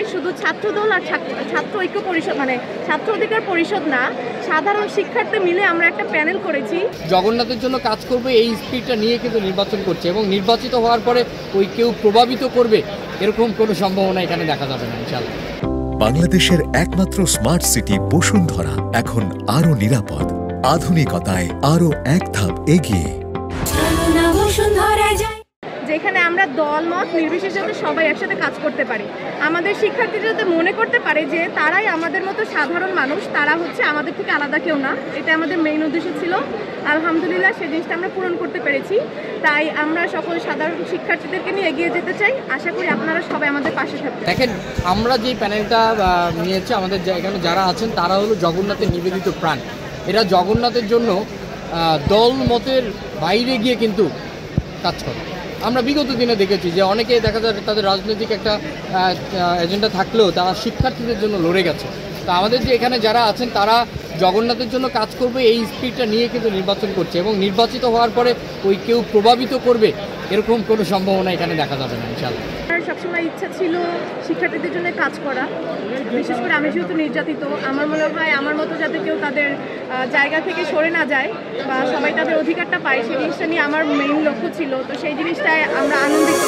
শুধু ছাত্রদল আর ছাত্র ঐক্য পরিষদ মানে ছাত্র অধিকার পরিষদ না, সাধারণ শিক্ষার্থী মিলে আমরা একটা প্যানেল করেছি। জগন্নাথের জন্য কাজ করবে এই স্পিরিটটা নিয়ে কিন্তু নির্বাচন করছে এবং নির্বাচিত হওয়ার পরে ওই কেউ প্রভাবিত করবে এরকম কোনো সম্ভাবনা এখানে দেখা যাবে না ইনশাআল্লাহ। বাংলাদেশের একমাত্র স্মার্ট সিটি বসুন্ধরা এখন আরো নিরাপদ, আধুনিকতায় আরো এক ধাপ এগিয়ে। যেখানে আমরা দল মত নির্বিশেষে সবাই একসাথে কাজ করতে পারি। আমাদের শিক্ষার্থীরা যাতে মনে করতে পারে যে তারাই আমাদের মতো সাধারণ মানুষ, তারা হচ্ছে আমাদের থেকে আলাদা কেউ না। এটা আমাদের মেইন উদ্দেশ্য ছিল। আলহামদুলিল্লাহ সেই জিনিসটা আমরা পূরণ করতে পেরেছি। তাই আমরা সকল সাধারণ শিক্ষার্থীদেরকে নিয়ে এগিয়ে যেতে চাই। আশা করি আপনারা সবাই আমাদের পাশে থাকবেন। দেখেন, আমরা যে প্যানেলটা নিয়েছি, আমাদের এখানে যারা আছেন তারা হলো জগন্নাথের নিবেদিত প্রাণ। এরা জগন্নাথের জন্য দল মতের বাইরে গিয়ে কিন্তু কাজ করে। আমরা বিগত দিনে দেখেছি যে অনেকেই দেখা যায় তাদের রাজনৈতিক একটা এজেন্ডা থাকলেও তারা শিক্ষার্থীদের জন্য লড়ে গেছে। তো আমাদের যে এখানে যারা আছেন তারা জগন্নাথের জন্য কাজ করবে এই স্পিরিটটা নিয়ে কিন্তু নির্বাচন করছে এবং নির্বাচিত হওয়ার পরে ওই কেউ প্রভাবিত করবে এরকম কোনো সম্ভাবনা এখানে দেখা যাবে না ইনশাআল্লাহ। সবসময় ইচ্ছা ছিল শিক্ষার্থীদের জন্য কাজ করা। বিশেষ করে আমি যেহেতু নির্যাতিত, আমার মনে হয় আমার মতো যাতে কেউ তাদের জায়গা থেকে সরে না যায় বা সবাই তাদের অধিকারটা পায়, সেই জিনিসটা নিয়ে আমার মেইন লক্ষ্য ছিল। তো সেই জিনিসটায় আমরা আনন্দিত।